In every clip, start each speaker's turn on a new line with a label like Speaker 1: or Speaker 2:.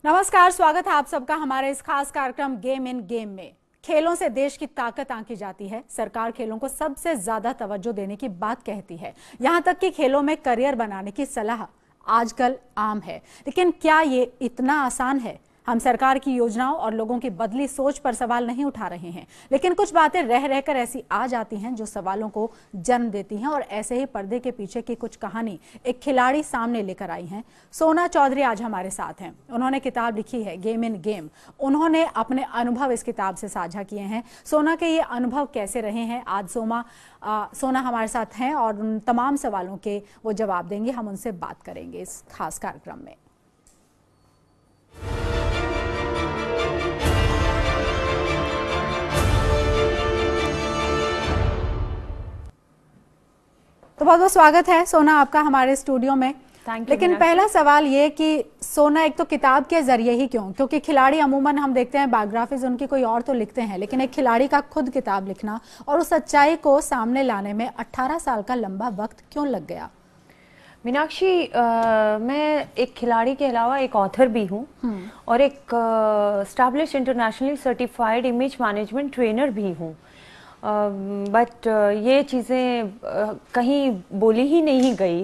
Speaker 1: नमस्कार, स्वागत है आप सबका हमारे इस खास कार्यक्रम गेम इन गेम में। खेलों से देश की ताकत आंकी जाती है। सरकार खेलों को सबसे ज्यादा तवज्जो देने की बात कहती है। यहां तक कि खेलों में करियर बनाने की सलाह आजकल आम है। लेकिन क्या ये इतना आसान है? हम सरकार की योजनाओं और लोगों की बदली सोच पर सवाल नहीं उठा रहे हैं, लेकिन कुछ बातें रह रहकर ऐसी आ जाती हैं जो सवालों को जन्म देती हैं। और ऐसे ही पर्दे के पीछे की कुछ कहानी एक खिलाड़ी सामने लेकर आई हैं। सोना चौधरी आज हमारे साथ हैं। उन्होंने किताब लिखी है गेम इन गेम। उन्होंने अपने अनुभव इस किताब से साझा किए हैं। सोना के ये अनुभव कैसे रहे हैं, आज सोना हमारे साथ हैं और उन तमाम सवालों के वो जवाब देंगे। हम उनसे बात करेंगे इस खास कार्यक्रम में। तो बहुत बहुत स्वागत है सोना आपका हमारे स्टूडियो में। लेकिन पहला सवाल ये कि सोना एक तो किताब के जरिए ही क्यों, क्योंकि खिलाड़ी अमूमन हम देखते हैं बायोग्राफीज उनकी कोई और तो लिखते हैं, लेकिन एक खिलाड़ी का खुद किताब लिखना और उस सच्चाई को सामने लाने में 18 साल का लंबा वक्त क्यों लग गया?
Speaker 2: मीनाक्षी, मैं एक खिलाड़ी के अलावा एक ऑथर भी हूँ और एक establish internationally certified image management trainer भी हूँ। बट ये चीज़ें कहीं बोली ही नहीं गई।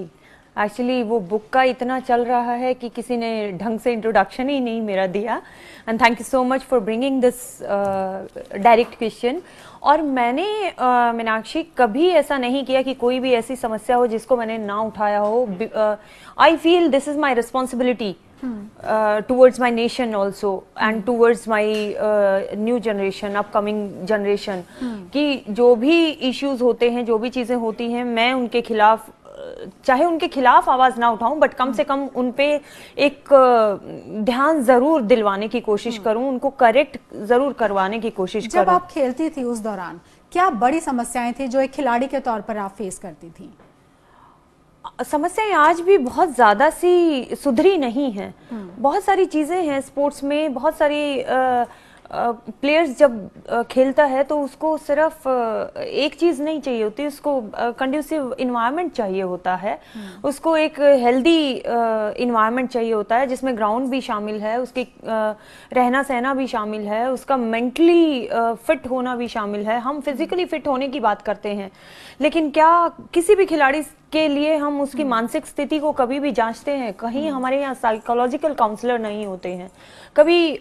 Speaker 2: एक्चुअली वो बुक का इतना चल रहा है कि किसी ने ढंग से इंट्रोडक्शन ही नहीं मेरा दिया। And thank you so much for bringing this direct question. और मैंने मीनाक्षी कभी ऐसा नहीं किया कि कोई भी ऐसी समस्या हो जिसको मैंने ना उठाया हो। I feel this is my responsibility towards my nation also and towards my new generation, upcoming generation, कि जो भी issues होते हैं, जो भी चीज़ें होती हैं, मैं उनके खिलाफ, चाहे उनके खिलाफ आवाज़ ना उठाऊं, बट कम से कम उन पे एक ध्यान ज़रूर दिलवाने की कोशिश करूं, उनको करेक्ट ज़रूर करवाने की कोशिश करूं।
Speaker 1: जब आप खेलती थी उस दौरान क्या बड़ी समस्याएं थी जो एक खिलाड़ी के तौर पर आप फेस करती थी?
Speaker 2: समस्याएं आज भी बहुत ज़्यादा सी सुधरी नहीं हैं। बहुत सारी चीज़ें हैं स्पोर्ट्स में। बहुत सारी प्लेयर्स जब खेलता है तो उसको सिर्फ एक चीज़ नहीं चाहिए होती, उसको कंड्यूसिव इन्वायरमेंट चाहिए होता है, उसको एक हेल्दी इन्वायरमेंट चाहिए होता है जिसमें ग्राउंड भी शामिल है, उसकी रहना सहना भी शामिल है, उसका मेंटली फिट होना भी शामिल है। हम फिजिकली फिट होने की बात करते हैं, लेकिन क्या किसी भी खिलाड़ी के लिए हम उसकी मानसिक स्थिति को कभी भी जांचते हैं? कहीं हमारे यहाँ साइकोलॉजिकल काउंसलर नहीं होते हैं। कभी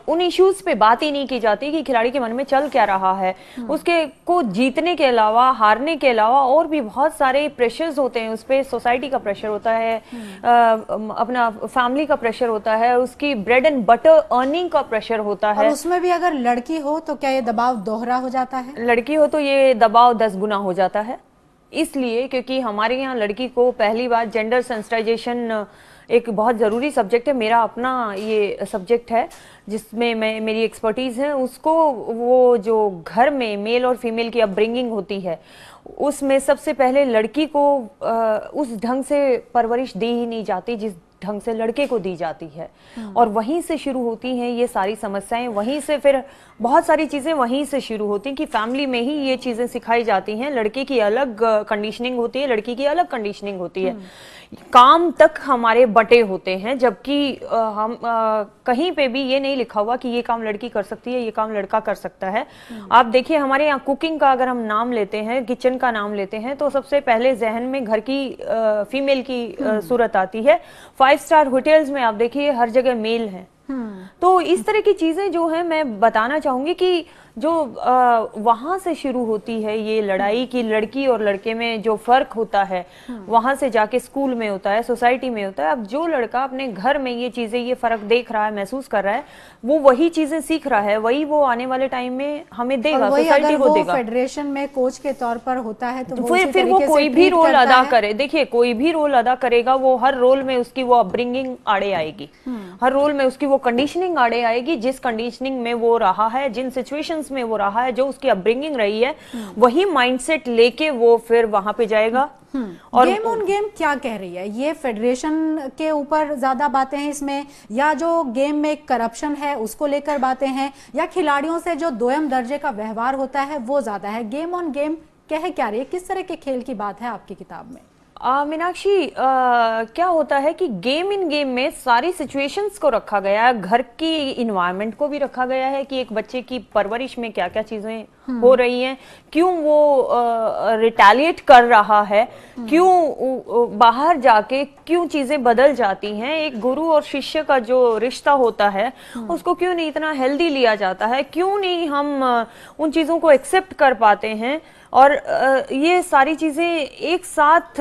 Speaker 2: उन इश्यूज पे बात ही नहीं की जाती कि खिलाड़ी के मन में चल क्या रहा है। उसके को जीतने के अलावा, हारने के अलावा और भी बहुत सारे प्रेशर्स होते हैं उस पर। सोसाइटी का प्रेशर होता है, अपना फैमिली का प्रेशर होता है, उसकी ब्रेड एंड बटर अर्निंग का प्रेशर होता है।
Speaker 1: और उसमें भी अगर लड़की हो तो क्या ये दबाव दोहरा हो जाता है?
Speaker 2: लड़की हो तो ये दबाव 10 गुना हो जाता है। इसलिए क्योंकि हमारे यहाँ लड़की को पहली बार जेंडर सेंसिटाइजेशन एक बहुत ज़रूरी सब्जेक्ट है। मेरा अपना ये सब्जेक्ट है जिसमें मेरी एक्सपर्टीज़ है। उसको वो जो घर में मेल और फीमेल की अपब्रिंगिंग होती है उसमें सबसे पहले लड़की को उस ढंग से परवरिश दी ही नहीं जाती जिस ढंग से लड़के को दी जाती है। और वहीं से शुरू होती हैं ये सारी समस्याएं। वहीं से फिर बहुत सारी चीज़ें वहीं से शुरू होती हैं कि फैमिली में ही ये चीज़ें सिखाई जाती हैं। लड़के की अलग कंडीशनिंग होती है, लड़की की अलग कंडीशनिंग होती है। काम तक हमारे बटे होते हैं, जबकि हम कहीं पे भी ये नहीं लिखा हुआ कि ये काम लड़की कर सकती है, ये काम लड़का कर सकता है। आप देखिए हमारे यहाँ कुकिंग का अगर हम नाम लेते हैं, किचन का नाम लेते हैं, तो सबसे पहले जहन में घर की फीमेल की सूरत आती है। 5 स्टार होटल्स में आप देखिए हर जगह मेल है। तो इस तरह की चीजें जो है मैं बताना चाहूंगी कि जो वहां से शुरू होती है ये लड़ाई की लड़की और लड़के में जो फर्क होता है वहां से जाके स्कूल में होता है, सोसाइटी में होता है। अब जो लड़का अपने घर में ये चीजें, ये फर्क देख रहा है, महसूस कर रहा है, वो वही चीजें सीख रहा है, वही वो आने वाले टाइम में हमें देगा, सोसाइटी को देगा।
Speaker 1: फेडरेशन में कोच के तौर पर होता है तो
Speaker 2: फिर वो कोई भी रोल अदा करे। देखिए कोई भी रोल अदा करेगा, वो हर रोल में उसकी वो अपब्रिंगिंग आड़े आएगी, हर रोल में उसकी वो कंडीशनिंग आड़े आएगी। जिस कंडीशनिंग में वो रहा है, जिन सिचुएशंस में वो रहा है, जो उसकी अपब्रिंगिंग रही है, वही माइंडसेट लेके वो फिर वहां पे जाएगा।
Speaker 1: और गेम ऑन गेम क्या कह रही है? ये फेडरेशन के ऊपर ज्यादा बातें हैं इसमें, या जो गेम में करप्शन है उसको लेकर बातें हैं, या खिलाड़ियों से जो दोयम दर्जे का व्यवहार होता है वो ज्यादा है? गेम ऑन गेम कह क्या रही है? किस तरह के खेल की बात है आपकी किताब में?
Speaker 2: मीनाक्षी, क्या होता है कि गेम इन गेम में सारी सिचुएशंस को रखा गया है, घर की इन्वायरमेंट को भी रखा गया है कि एक बच्चे की परवरिश में क्या क्या चीजें हो रही हैं, क्यों वो रिटेलिएट कर रहा है, क्यों बाहर जाके क्यों चीजें बदल जाती हैं, एक गुरु और शिष्य का जो रिश्ता होता है उसको क्यों नहीं इतना हेल्दी लिया जाता है, क्यों नहीं हम उन चीजों को एक्सेप्ट कर पाते हैं। और ये सारी चीजें एक साथ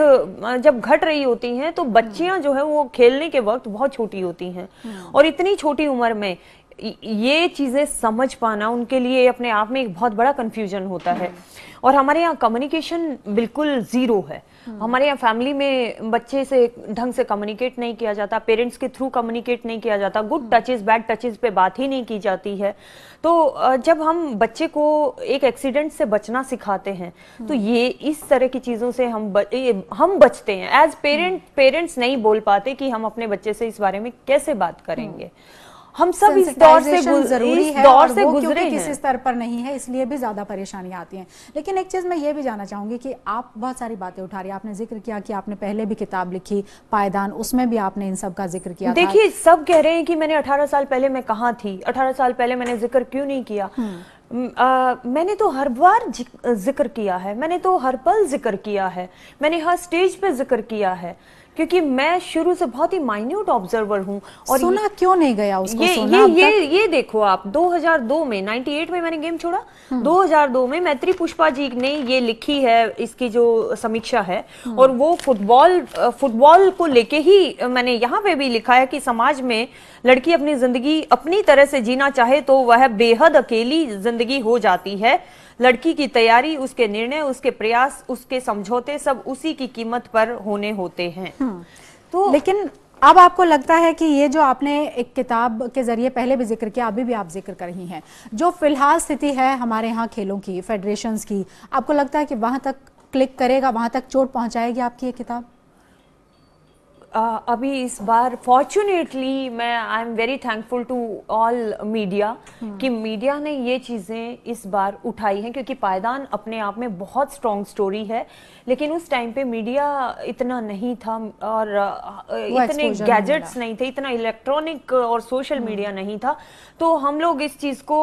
Speaker 2: जब घट रही होती हैं तो बच्चियां जो है वो खेलने के वक्त बहुत छोटी होती हैं, और इतनी छोटी उम्र में ये चीजें समझ पाना उनके लिए अपने आप में एक बहुत बड़ा कंफ्यूजन होता है। और हमारे यहाँ कम्युनिकेशन बिल्कुल जीरो है। हमारे यहाँ फैमिली में बच्चे से ढंग से कम्युनिकेट नहीं किया जाता, पेरेंट्स के थ्रू कम्युनिकेट नहीं किया जाता, गुड टचेस बैड टचेस पे बात ही नहीं की जाती है। तो जब हम बच्चे को एक एक्सीडेंट से बचना सिखाते हैं तो ये इस तरह की चीजों से हम बचते हैं। एज पेरेंट्स नहीं बोल पाते कि हम अपने बच्चे से इस बारे में कैसे बात करेंगे। हम सब इस दौर से गुजरे हैं,
Speaker 1: किसी स्तर पर नहीं है, इसलिए भी ज्यादा परेशानियां आती हैं। लेकिन एक चीज मैं ये भी जानना चाहूंगी कि आप बहुत सारी बातें उठा रही हैं, आपने जिक्र किया कि आपने पहले भी किताब लिखी पायदान, उसमें भी आपने इन सब का जिक्र किया।
Speaker 2: देखिए, सब कह रहे हैं कि मैंने 18 साल पहले मैं कहाँ थी, 18 साल पहले मैंने जिक्र क्यों नहीं किया। मैंने तो हर बार जिक्र किया है, मैंने तो हर पल जिक्र किया है, मैंने हर स्टेज पे जिक्र किया है, क्योंकि मैं शुरू से बहुत ही माइन्यूट ऑब्जर्वर हूँ। और
Speaker 1: सुना क्यों नहीं गया उसको?
Speaker 2: ये देखो आप, 2002 में 98 में मैंने गेम छोड़ा, 2002 में मैत्री पुष्पा जी ने ये लिखी है, इसकी जो समीक्षा है, और वो फुटबॉल को लेके ही मैंने यहाँ पे भी लिखा है कि समाज में लड़की अपनी जिंदगी अपनी तरह से जीना चाहे तो वह बेहद अकेली जिंदगी हो जाती है। लड़की की तैयारी, उसके निर्णय, उसके प्रयास, उसके समझौते सब उसी की कीमत पर होने होते हैं।
Speaker 1: तो लेकिन अब आपको लगता है कि ये जो आपने एक किताब के जरिए पहले भी जिक्र किया, अभी भी आप जिक्र कर रही हैं, जो फिलहाल स्थिति है हमारे यहाँ खेलों की, फेडरेशंस की, आपको लगता है कि वहां तक क्लिक करेगा, वहां तक चोट पहुंचाएगी आपकी ये किताब?
Speaker 2: अभी इस बार fortunately I am very thankful to all media कि मीडिया ने ये चीज़ें इस बार उठाई हैं, क्योंकि पायदान अपने आप में बहुत स्ट्रॉन्ग स्टोरी है, लेकिन उस टाइम पे मीडिया इतना नहीं था और इतने गैजेट्स नहीं थे, इतना इलेक्ट्रॉनिक और सोशल मीडिया नहीं था, तो हम लोग इस चीज़ को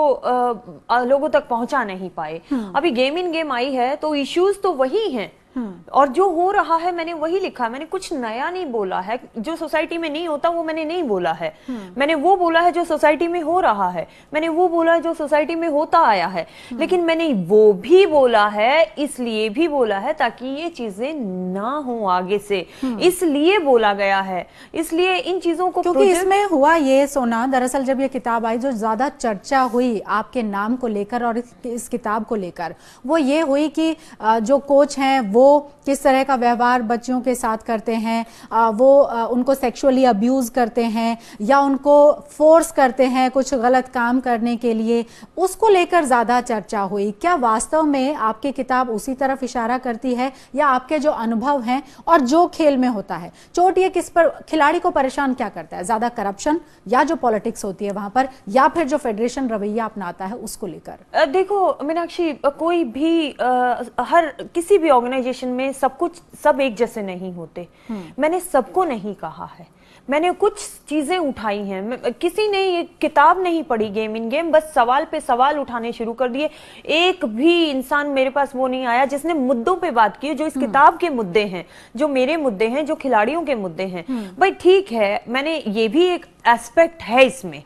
Speaker 2: लोगों तक पहुंचा नहीं पाए। अभी गेम इन गेम आई है तो इश्यूज तो वही हैं, और जो हो रहा है मैंने वही लिखा, मैंने कुछ नया नहीं बोला है। जो सोसाइटी में नहीं होता वो मैंने नहीं बोला है, मैंने वो बोला है जो सोसाइटी में हो रहा है, मैंने वो बोला है जो सोसाइटी में होता आया है। लेकिन मैंने वो भी बोला है, इसलिए भी बोला है ताकि ये चीजें ना हो आगे से, इसलिए बोला गया है, इसलिए इन चीजों को,
Speaker 1: क्योंकि इसमें हुआ ये सोना, दरअसल जब ये किताब आई, जो ज्यादा चर्चा हुई आपके नाम को लेकर और इस किताब को लेकर, वो ये हुई कि जो कोच हैं वो किस तरह का व्यवहार बच्चियों के साथ करते हैं, वो उनको सेक्सुअली अब्यूज करते हैं या उनको फोर्स करते हैं कुछ गलत काम करने के लिए, उसको लेकर ज्यादा चर्चा हुई। क्या वास्तव में आपकी किताब उसी तरफ इशारा करती है, या आपके जो अनुभव हैं और जो खेल में होता है, चोट ये किस पर, खिलाड़ी को परेशान क्या करता है, ज्यादा करप्शन या जो पॉलिटिक्स होती है वहां पर, या फिर जो फेडरेशन रवैया अपनाता है उसको लेकर?
Speaker 2: देखो मीनाक्षी, कोई भी हर किसी भी ऑर्गेनाइजेशन में सब एक जैसे नहीं होते। मैंने सबको नहीं कहा है, मैंने कुछ चीजें उठाई हैं। किसी ने ये किताब नहीं पढ़ी गेम इन गेम, बस सवाल पे सवाल उठाने शुरू कर दिए। एक भी इंसान मेरे पास वो नहीं आया जिसने मुद्दों पे बात की, जो इस किताब के मुद्दे हैं, जो मेरे मुद्दे हैं, जो खिलाड़ियों के मुद्दे हैं। भाई ठीक है, मैंने ये भी एक एस्पेक्ट है इसमें,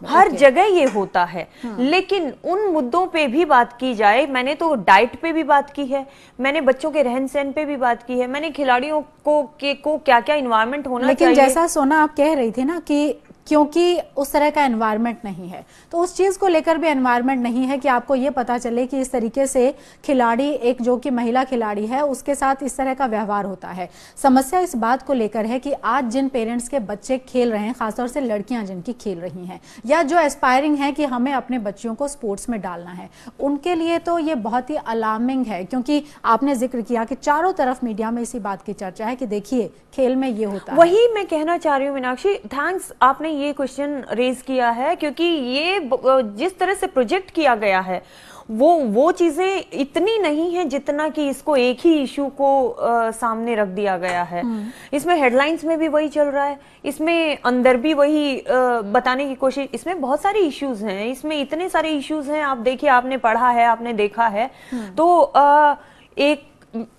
Speaker 2: हर जगह ये होता है, लेकिन उन मुद्दों पे भी बात की जाए। मैंने तो डाइट पे भी बात की है, मैंने बच्चों के रहन सहन पे भी बात की है, मैंने खिलाड़ियों को क्या क्या इन्वायरमेंट होना चाहिए।
Speaker 1: लेकिन जैसा सोना आप कह रही थी ना कि क्योंकि उस तरह का एनवायरनमेंट नहीं है, तो उस चीज को लेकर भी एनवायरनमेंट नहीं है कि आपको ये पता चले कि इस तरीके से खिलाड़ी, एक जो कि महिला खिलाड़ी है, उसके साथ इस तरह का व्यवहार होता है। समस्या इस बात को लेकर है कि आज जिन पेरेंट्स के बच्चे खेल रहे हैं, खासतौर से लड़कियां जिनकी खेल रही हैं या जो एस्पायरिंग है कि हमें अपने बच्चियों को स्पोर्ट्स में डालना है, उनके लिए तो ये बहुत ही अलार्मिंग है। क्योंकि आपने जिक्र किया कि चारों तरफ मीडिया में इसी बात की चर्चा है कि देखिए खेल में ये होता है।
Speaker 2: वही मैं कहना चाह रही हूँ मीनाक्षी, थैंक्स आपने ये क्वेश्चन रेज किया है, क्योंकि ये जिस तरह से प्रोजेक्ट किया गया है वो चीजें इतनी नहीं है जितना कि इसको एक ही इशू को सामने रख दिया गया है। इसमें हेडलाइंस में भी वही चल रहा है, इसमें अंदर भी वही बताने की कोशिश, इसमें बहुत सारे इश्यूज हैं, इसमें इतने सारे इश्यूज हैं। आप देखिए, आपने पढ़ा है, आपने देखा है, तो एक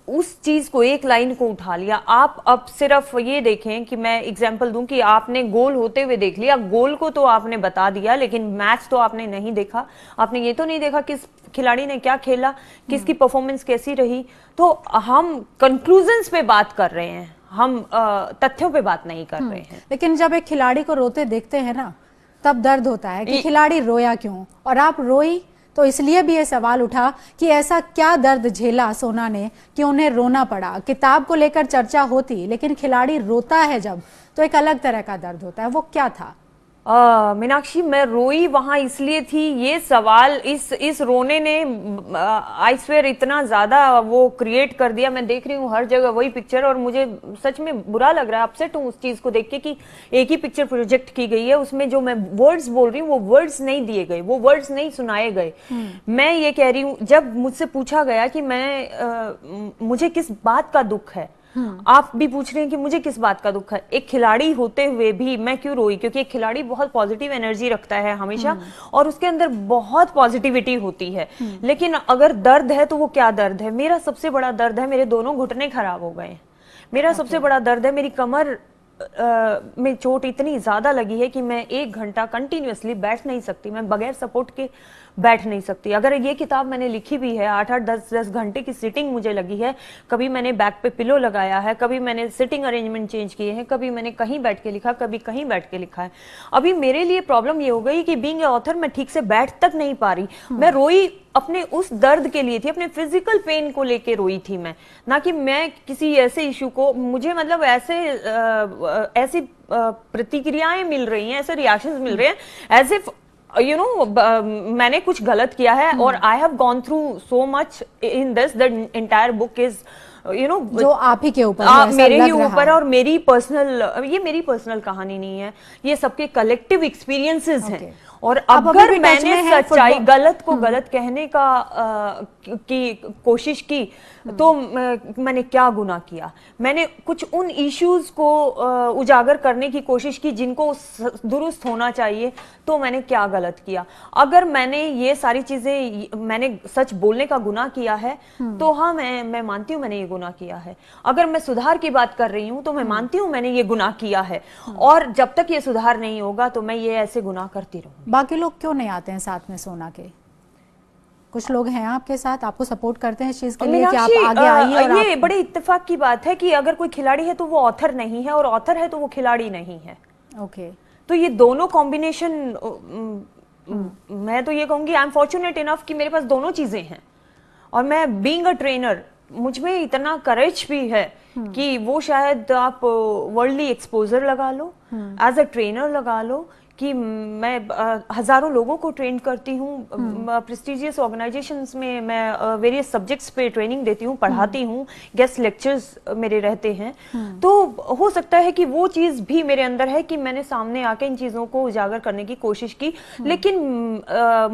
Speaker 2: उस चीज को, एक लाइन को उठा लिया। आप अब सिर्फ ये देखें कि मैं एग्जांपल दूं कि आपने गोल होते हुए देख लिया, गोल को तो आपने बता दिया, लेकिन मैच तो आपने नहीं देखा। आपने ये तो नहीं देखा किस खिलाड़ी ने क्या खेला, किसकी परफॉर्मेंस कैसी रही। तो हम कंक्लूजन्स पे बात कर रहे हैं, हम तथ्यों पे बात नहीं कर रहे हैं।
Speaker 1: लेकिन जब एक खिलाड़ी को रोते देखते हैं ना, तब दर्द होता है कि खिलाड़ी रोया क्यों, और आप रोई तो इसलिए भी ये सवाल उठा कि ऐसा क्या दर्द झेला सोना ने कि उन्हें रोना पड़ा। किताब को लेकर चर्चा होती, लेकिन खिलाड़ी रोता है जब, तो एक अलग तरह का दर्द होता है। वो क्या था?
Speaker 2: मीनाक्षी, मैं रोई वहां इसलिए थी, ये सवाल, इस रोने ने आई स्वेयर इतना ज्यादा वो क्रिएट कर दिया। मैं देख रही हूँ हर जगह वही पिक्चर, और मुझे सच में बुरा लग रहा है, अपसेट हूँ उस चीज को देख के कि एक ही पिक्चर प्रोजेक्ट की गई है, उसमें जो मैं वर्ड्स बोल रही हूँ वो वर्ड्स नहीं दिए गए, वो वर्ड्स नहीं सुनाए गए। मैं ये कह रही हूँ, जब मुझसे पूछा गया कि मुझे किस बात का दुख है, आप भी पूछ रहे हैं कि मुझे किस बात का दुख है, एक खिलाड़ी होते हुए भी मैं क्यों रोई? क्योंकि एक खिलाड़ी बहुत पॉजिटिव एनर्जी रखता है हमेशा, और उसके अंदर बहुत पॉजिटिविटी होती है। लेकिन अगर दर्द है तो वो क्या दर्द है? मेरा सबसे बड़ा दर्द है, मेरे दोनों घुटने खराब हो गए। मेरा सबसे बड़ा दर्द है, मेरी कमर में चोट इतनी ज्यादा लगी है कि मैं 1 घंटा कंटिन्यूअसली बैठ नहीं सकती, मैं बगैर सपोर्ट के बैठ नहीं सकती। अगर ये किताब मैंने लिखी भी है, 8-8 10-10 घंटे की सिटिंग मुझे लगी है, कभी मैंने बैक पे पिलो लगाया है, कभी मैंने सिटिंग अरेंजमेंट चेंज किए हैं, कभी मैंने कहीं बैठ के लिखा, कभी कहीं बैठ के लिखा है। अभी मेरे लिए प्रॉब्लम ये हो गई कि बीइंग ए ऑथर मैं ठीक से बैठ तक नहीं पा रही। मैं रोई अपने उस दर्द के लिए थी, अपने फिजिकल पेन को लेके रोई थी मैं, ना कि मैं किसी ऐसे इशू को, मुझे मतलब ऐसी प्रतिक्रियाएं मिल रही हैं, ऐसे रिएक्शंस मिल रहे हैं एज इफ मैंने कुछ गलत किया है। और I have gone through so much in this, the entire book is
Speaker 1: जो आप ही के ऊपर,
Speaker 2: मेरे ही ऊपर, और मेरी पर्सनल, ये मेरी पर्सनल कहानी नहीं है, ये सबके कलेक्टिव एक्सपीरियंसेस हैं। और अगर मैंने सच्चाई, गलत को गलत कहने की कोशिश की तो मैंने क्या गुनाह किया? मैंने कुछ उन इश्यूज को उजागर करने की कोशिश की जिनको दुरुस्त होना चाहिए, तो मैंने क्या गलत किया? अगर मैंने ये सारी चीजें, मैंने सच बोलने का गुनाह किया है तो हाँ, मैं मानती हूँ मैंने ये गुनाह किया है। अगर मैं सुधार की बात कर रही हूँ तो मैं मानती हूँ मैंने ये गुनाह किया है, और जब तक ये सुधार नहीं होगा तो मैं ये ऐसे गुनाह करती रहूंगी।
Speaker 1: बाकी लोग क्यों नहीं आते हैं साथ में सोना के? कुछ लोग हैं आपके साथ, आपको सपोर्ट करते हैं इस चीज के लिए कि आप आगे आइए? और
Speaker 2: ये बड़े इत्तेफाक की बात है कि अगर कोई खिलाड़ी है तो वो ऑथर नहीं है, और ऑथर है तो वो खिलाड़ी नहीं है।
Speaker 1: ओके,
Speaker 2: तो ये दोनों कॉम्बिनेशन, मैं तो ये कहूंगी आई एम फॉर्चुनेट इनफ कि मेरे पास दोनों चीजें हैं। और मैं बीइंग अ ट्रेनर, मुझ में इतना करेज भी है कि वो शायद आप वर्ल्डली एक्सपोजर लगा लो, एज अ ट्रेनर लगा लो, कि मैं हजारों लोगों को ट्रेन करती हूँ, प्रेस्टिजियस ऑर्गेनाइजेशंस में मैं वेरियस सब्जेक्ट्स पे ट्रेनिंग देती हूँ, पढ़ाती हूँ, गेस्ट लेक्चर्स मेरे रहते हैं। तो हो सकता है कि वो चीज भी मेरे अंदर है कि मैंने सामने आके इन चीजों को उजागर करने की कोशिश की। लेकिन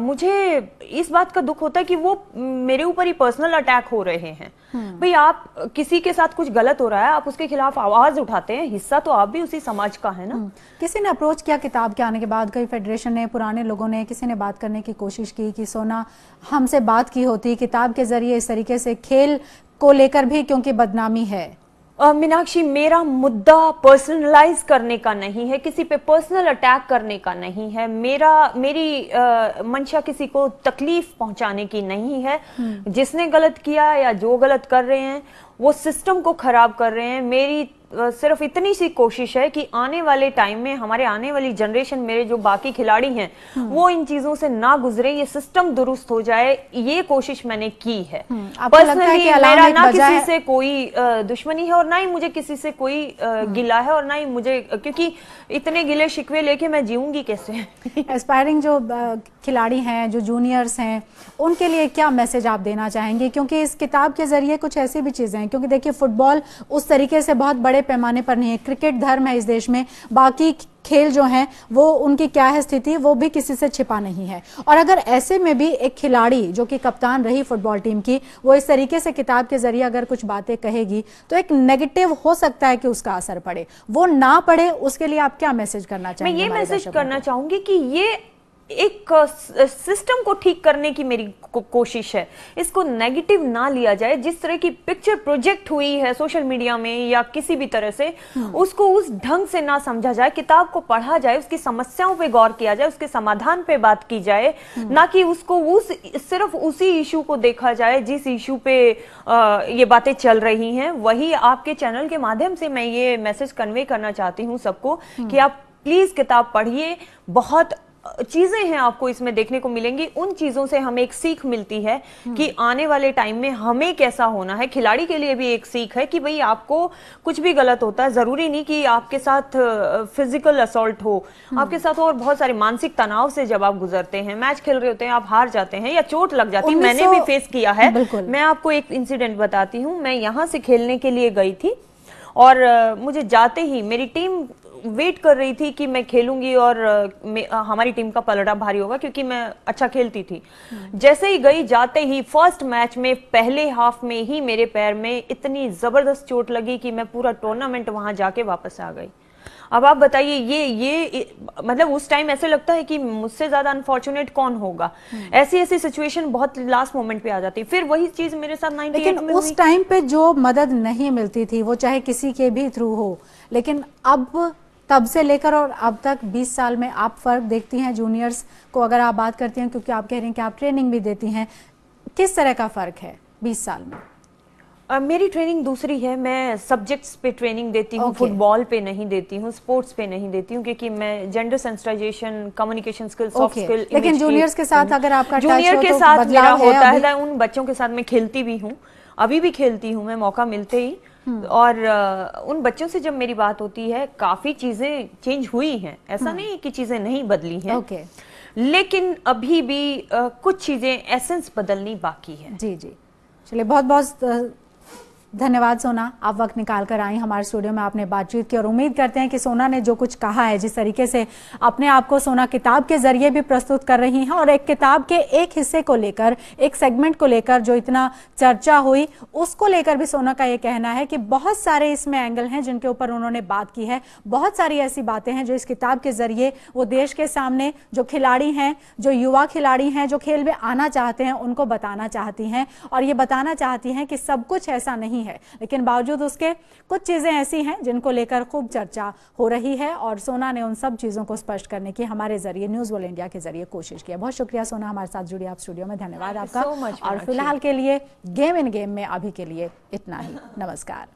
Speaker 2: मुझे इस बात का दुख होता है कि वो मेरे ऊपर ही पर्सनल अटैक हो रहे हैं। भाई, आप किसी के साथ कुछ गलत हो रहा है, आप उसके खिलाफ आवाज उठाते हैं, हिस्सा तो आप भी उसी समाज का है ना।
Speaker 1: किसी ने अप्रोच किया किताब के आने के बाद? कई फेडरेशन ने, पुराने लोगों ने, किसी ने बात करने की कोशिश की कि सोना हमसे बात की होती किताब के जरिए इस तरीके से, खेल को लेकर भी क्योंकि बदनामी है?
Speaker 2: मीनाक्षी, मेरा मुद्दा पर्सनलाइज करने का नहीं है, किसी पे पर्सनल अटैक करने का नहीं है, मेरी मंशा किसी को तकलीफ पहुंचाने की नहीं है। जिसने गलत किया या जो गलत कर रहे हैं वो सिस्टम को खराब कर रहे हैं। मेरी सिर्फ इतनी सी कोशिश है कि आने वाले टाइम में हमारे आने वाली जनरेशन, मेरे जो बाकी खिलाड़ी हैं, वो इन चीजों से ना गुजरे, ये सिस्टम दुरुस्त हो जाए, ये कोशिश मैंने की है। पर्सनली मेरा ना किसी से कोई दुश्मनी है और ना ही मुझे किसी से कोई गिला है, और ना ही मुझे, क्योंकि इतने गिले शिकवे लेके मैं जीऊंगी कैसे?
Speaker 1: एस्पायरिंग जो खिलाड़ी हैं, जो जूनियर्स हैं, उनके लिए क्या मैसेज आप देना चाहेंगे? क्योंकि इस किताब के जरिए कुछ ऐसी भी चीजें हैं, क्योंकि देखिए फुटबॉल उस तरीके से बहुत बड़े पैमाने पर नहीं है, क्रिकेट धर्म है इस देश में, बाकी खेल जो हैं वो उनकी क्या है स्थिति, वो भी किसी से छिपा नहीं है। और अगर ऐसे में भी एक खिलाड़ी जो कि कप्तान रही फुटबॉल टीम की, वो इस तरीके से किताब के जरिए अगर कुछ बातें कहेगी तो एक नेगेटिव हो सकता है कि उसका असर पड़े, वो ना पड़े, उसके लिए आप क्या मैसेज करना चाहेंगे?
Speaker 2: मैं ये मैसेज करना चाहूंगी कि ये एक सिस्टम को ठीक करने की मेरी कोशिश है, इसको नेगेटिव ना लिया जाए। जिस तरह की पिक्चर प्रोजेक्ट हुई है सोशल मीडिया में या किसी भी तरह से, उसको उस ढंग से ना समझा जाए। किताब को पढ़ा जाए, उसकी समस्याओं पे गौर किया जाए, उसके समाधान पे बात की जाए, ना कि उसको सिर्फ उसी इशू को देखा जाए जिस इशू पे ये बातें चल रही हैं। वही आपके चैनल के माध्यम से मैं ये मैसेज कन्वे करना चाहती हूँ सबको कि आप प्लीज किताब पढ़िए। बहुत चीजें हैं आपको इसमें देखने को मिलेंगी, उन चीजों से हमें एक सीख मिलती है कि आने वाले टाइम में हमें कैसा होना है। खिलाड़ी के लिए भी एक सीख है कि भाई आपको कुछ भी गलत होता है, जरूरी नहीं कि आपके साथ फिजिकल असॉल्ट हो, आपके साथ और बहुत सारे मानसिक तनाव से जब आप गुजरते हैं, मैच खेल रहे होते हैं, आप हार जाते हैं या चोट लग जाती है। मैंने भी फेस किया है। मैं आपको एक इंसिडेंट बताती हूँ। मैं यहाँ से खेलने के लिए गई थी और मुझे जाते ही मेरी टीम वेट कर रही थी कि मैं खेलूंगी और हमारी टीम का पलड़ा भारी होगा क्योंकि मैं अच्छा खेलती थी। जैसे ही गई, जाते ही फर्स्ट मैच में पहले हाफ में ही मेरे पैर में इतनी जबरदस्त चोट लगी कि मैं पूरा टूर्नामेंट वहां जाके वापस आ गई। अब आप बताइए, ये मतलब उस टाइम ऐसे लगता है कि मुझसे ज्यादा अनफॉर्चुनेट कौन होगा। ऐसी सिचुएशन बहुत लास्ट मोमेंट पे आ जाती है। फिर वही चीज मेरे साथ 98 में
Speaker 1: उस टाइम पे जो मदद नहीं मिलती थी वो चाहे किसी के भी थ्रू हो, लेकिन अब तब से लेकर और अब तक 20 साल में आप फर्क देखती हैं जूनियर्स को? अगर आप बात करती हैं, क्योंकि आप कह रही हैं कि आप ट्रेनिंग भी देती हैं, किस तरह का फर्क है 20 साल में?
Speaker 2: मेरी ट्रेनिंग दूसरी है। मैं सब्जेक्ट्स पे ट्रेनिंग देती हूँ, फुटबॉल पे नहीं देती हूँ, स्पोर्ट्स पे नहीं देती हूँ, क्योंकि मैं gender sensitization, communication skill, soft skill.
Speaker 1: लेकिन जूनियर्स के साथ अगर आपका
Speaker 2: जूनियर के साथ मेरा होता है, उन बच्चों के साथ मैं खेलती भी हूँ, अभी भी खेलती हूँ मैं मौका मिलते ही। और उन बच्चों से जब मेरी बात होती है, काफी चीजें चेंज हुई हैं, ऐसा नहीं कि चीजें नहीं बदली हैं, लेकिन अभी भी कुछ चीजें एसेंस बदलनी बाकी है।
Speaker 1: जी जी, चलिए, बहुत बहुत धन्यवाद सोना, आप वक्त निकाल कर आई हमारे स्टूडियो में, आपने बातचीत की। और उम्मीद करते हैं कि सोना ने जो कुछ कहा है, जिस तरीके से अपने आप को सोना किताब के जरिए भी प्रस्तुत कर रही हैं, और एक किताब के एक हिस्से को लेकर, एक सेगमेंट को लेकर जो इतना चर्चा हुई, उसको लेकर भी सोना का ये कहना है कि बहुत सारे इसमें एंगल हैं जिनके ऊपर उन्होंने बात की है। बहुत सारी ऐसी बातें हैं जो इस किताब के जरिए वो देश के सामने जो खिलाड़ी हैं, जो युवा खिलाड़ी हैं, जो खेल में आना चाहते हैं, उनको बताना चाहती हैं। और ये बताना चाहती हैं कि सब कुछ ऐसा नहीं है, लेकिन बावजूद उसके कुछ चीजें ऐसी हैं जिनको लेकर खूब चर्चा हो रही है, और सोना ने उन सब चीजों को स्पष्ट करने की हमारे जरिए, न्यूज़ वर्ल्ड इंडिया के जरिए कोशिश की है। बहुत शुक्रिया सोना, हमारे साथ जुड़ी आप स्टूडियो में, धन्यवाद आपका। और फिलहाल के लिए गेम इन गेम में अभी के लिए इतना ही। नमस्कार।